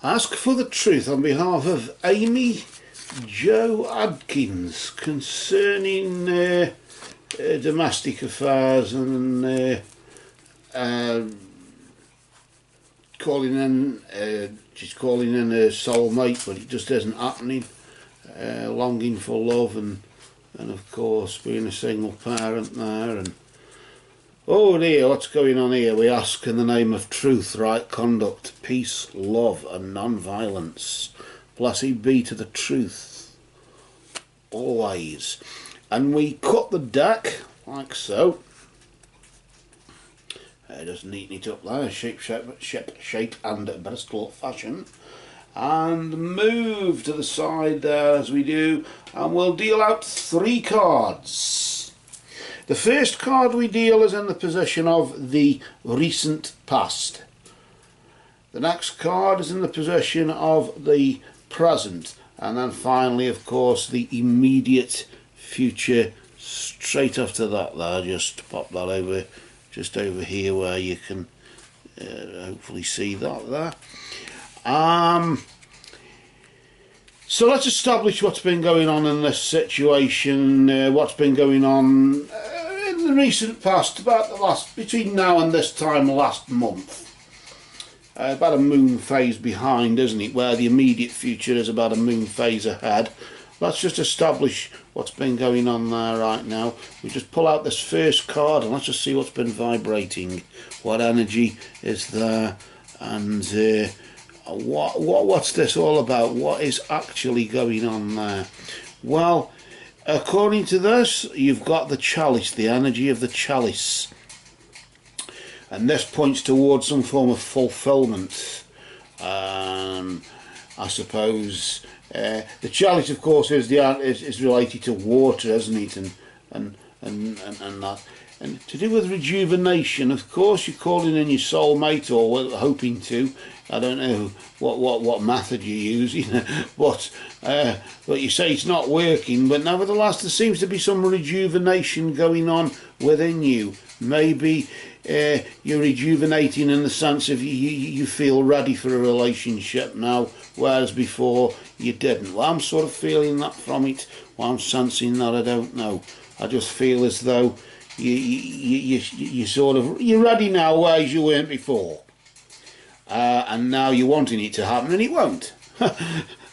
Ask for the truth on behalf of Amy Jo Adkins concerning domestic affairs and calling in, she's calling in her soulmate, but it just isn't happening. Longing for love and of course being a single parent there, and oh dear, what's going on here? We ask in the name of truth, right conduct, peace, love and non-violence. Blessed be to the truth always. And we cut the deck like so. Just neaten it up there, shape and Bristol fashion, and move to the side there as we do, and we'll deal out 3 cards. The first card we deal is in the position of the recent past. The next card is in the position of the present, and then finally, of course, the immediate future straight after that there. Just pop that over, just over here where you can hopefully see that there. So let's establish what's been going on in this situation, what's been going on in the recent past, about between now and this time last month. About a moon phase behind, isn't it, where the immediate future is about a moon phase ahead. Let's just establish what's been going on there right now. We just pull out this first card and let's just see what's been vibrating, what energy is there, and what's this all about? What is actually going on there? Well, according to this, you've got the chalice, the energy of the chalice, and this points towards some form of fulfillment. I suppose the chalice, of course, is related to water, isn't it? And that. And to do with rejuvenation, of course, you're calling in your soulmate, or hoping to. I don't know what method you're using, but you say it's not working. But nevertheless, there seems to be some rejuvenation going on within you. Maybe you're rejuvenating in the sense of you feel ready for a relationship now, whereas before you didn't. Well, I'm sort of feeling that from it. Well, I'm sensing that, I don't know. I just feel as though you're ready now, whereas you weren't before, and now you're wanting it to happen, and it won't.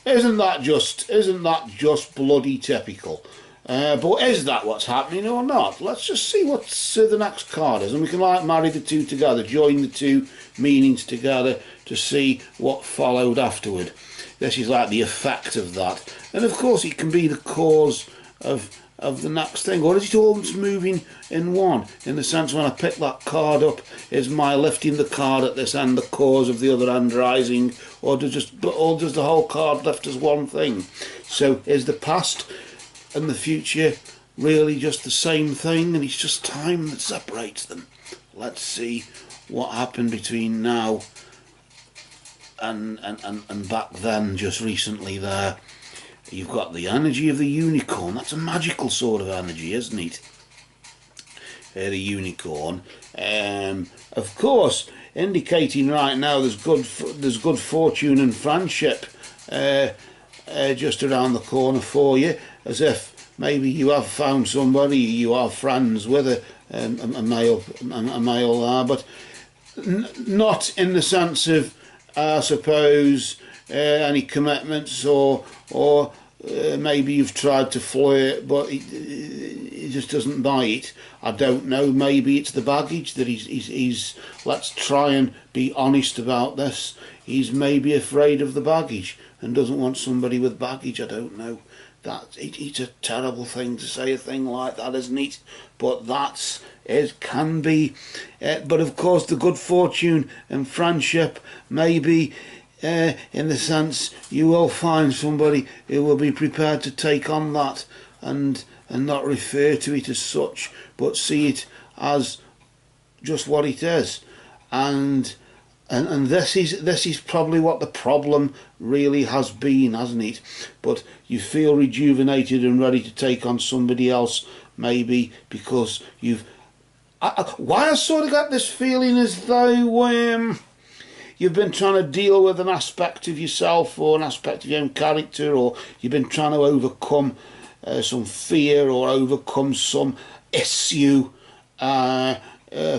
Isn't that just bloody typical? But is that what's happening or not? Let's just see what the next card is, and we can like marry the two together, join the two meanings together to see what followed afterward. This is like the effect of that, and of course it can be the cause of the next thing, or is it all moving in one, in the sense when I pick that card up, is my lifting the card at this end the cause of the other end rising, or does the whole card lift as one thing? So is the past and the future really just the same thing, and it's just time that separates them? Let's see what happened between now and back then, just recently there. You've got the energy of the unicorn. That's a magical sort of energy, isn't it? The unicorn, of course, indicating right now there's good fortune and friendship just around the corner for you, as if maybe you have found somebody you are friends with, a male there, but not in the sense of I suppose any commitments or maybe you've tried to flirt, but he just doesn't buy it. I don't know, maybe it's the baggage that he's let's try and be honest about this. He's maybe afraid of the baggage and doesn't want somebody with baggage. I don't know. It's a terrible thing to say, a thing like that, isn't it? But it can be. But of course, the good fortune and friendship, maybe in the sense you will find somebody who will be prepared to take on that and not refer to it as such, but see it as just what it is. And this is probably what the problem really has been, hasn't it? But you feel rejuvenated and ready to take on somebody else, maybe because you've. Why I sort of got this feeling as though you've been trying to deal with an aspect of yourself or an aspect of your own character, or you've been trying to overcome some fear or overcome some issue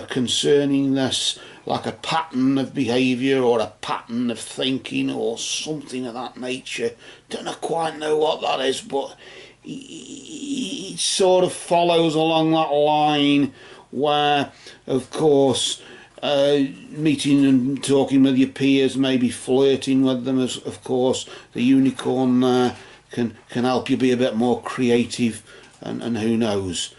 concerning this, like a pattern of behaviour or a pattern of thinking or something of that nature. Don't quite know what that is, but it sort of follows along that line where, of course, meeting and talking with your peers, maybe flirting with them, as of course the unicorn can help you be a bit more creative, and who knows.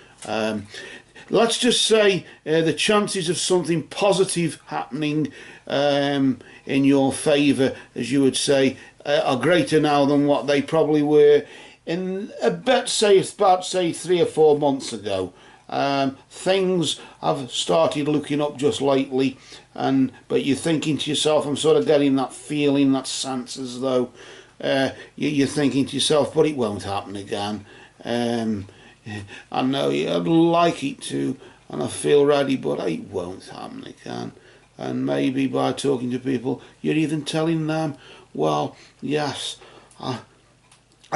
Let's just say the chances of something positive happening in your favour, as you would say, are greater now than what they probably were in about say 3 or 4 months ago. Things have started looking up just lately, but you're thinking to yourself, I'm sort of getting that feeling, that sense as though you're thinking to yourself, but it won't happen again. I know I'd like it to, and I feel ready, but it won't happen again. And maybe by talking to people, you're even telling them, well, yes, I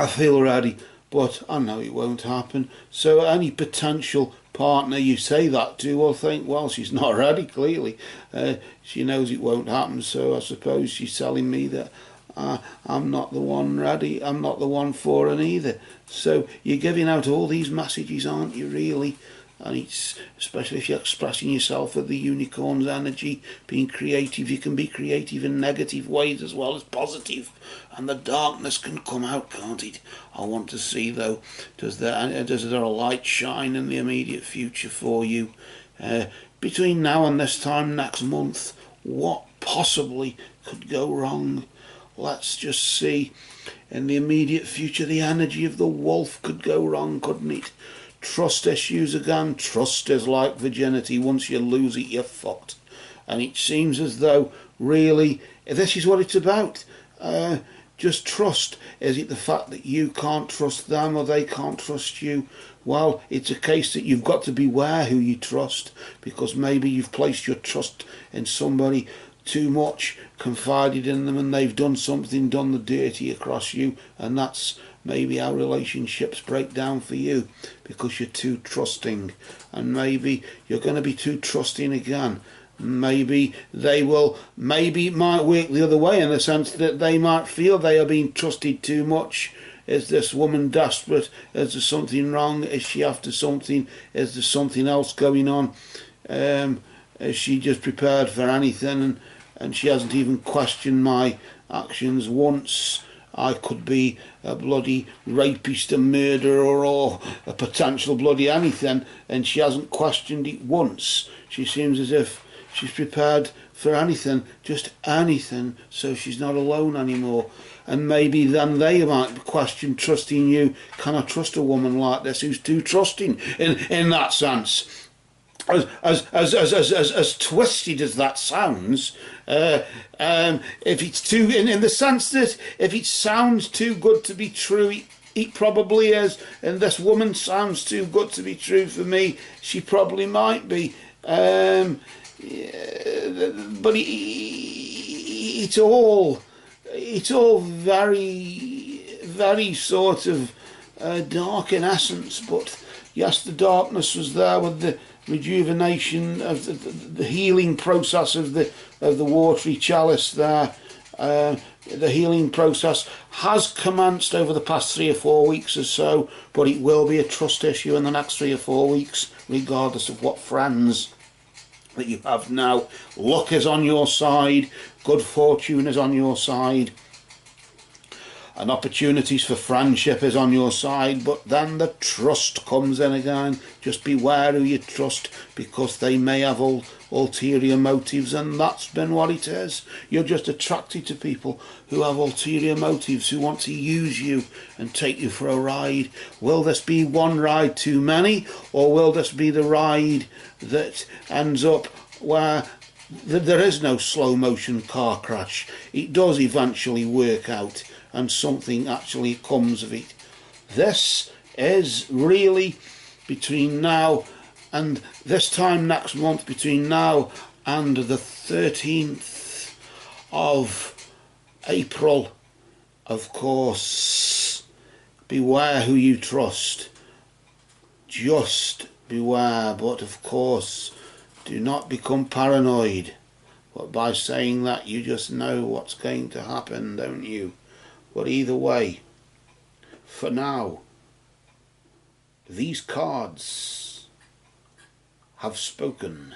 feel ready, but I know it won't happen. So any potential partner you say that to will think, well, she's not ready, clearly. She knows it won't happen, so I suppose she's telling me that I'm not the one ready, I'm not the one for her either. So you're giving out all these messages, aren't you, really? And it's, especially if you're expressing yourself with the unicorn's energy, being creative, you can be creative in negative ways as well as positive, and the darkness can come out, can't it? I want to see, though, does there a light shine in the immediate future for you? Between now and this time next month, what possibly could go wrong? Let's just see. In the immediate future, the energy of the wolf could go wrong, couldn't it? Trust issues again. Trust is like virginity. Once you lose it, you're fucked. And it seems as though, really, this is what it's about. Just trust. Is it the fact that you can't trust them or they can't trust you? Well, it's a case that you've got to beware who you trust, because maybe you've placed your trust in somebody too much, confided in them, and they've done something, done the dirty across you, and that's maybe how relationships break down for you, because you're too trusting. And maybe you're going to be too trusting again. Maybe it might work the other way, in the sense that they might feel they are being trusted too much. Is this woman desperate? Is there something wrong? Is she after something? Is there something else going on? Is she just prepared for anything, and she hasn't even questioned my actions once? I could be a bloody rapist, a murderer, or a potential bloody anything, and she hasn't questioned it once. She seems as if she's prepared for anything, just anything, so she's not alone anymore. And maybe then they might question trusting you. Can I trust a woman like this who's too trusting in that sense? As twisted as that sounds, if it's too, in the sense that if it sounds too good to be true, it probably is, and this woman sounds too good to be true for me, she probably might be, but it's all very sort of dark in essence. But yes, the darkness was there with the rejuvenation of the healing process of the watery chalice there. The healing process has commenced over the past 3 or 4 weeks or so, but it will be a trust issue in the next 3 or 4 weeks, regardless of what friends that you have now. Luck is on your side, good fortune is on your side, and opportunities for friendship is on your side, but then the trust comes in again. Just beware who you trust, because they may have ulterior motives, and that's been what it is. You're just attracted to people who have ulterior motives, who want to use you and take you for a ride. Will this be one ride too many, or will this be the ride that ends up where there is no slow motion car crash? It does eventually work out, and something actually comes of it. This is really between now and this time next month, between now and the 13th of April. Of course, beware who you trust. Just beware, but of course, do not become paranoid. But by saying that, you just know what's going to happen, don't you? But either way, for now, these cards have spoken.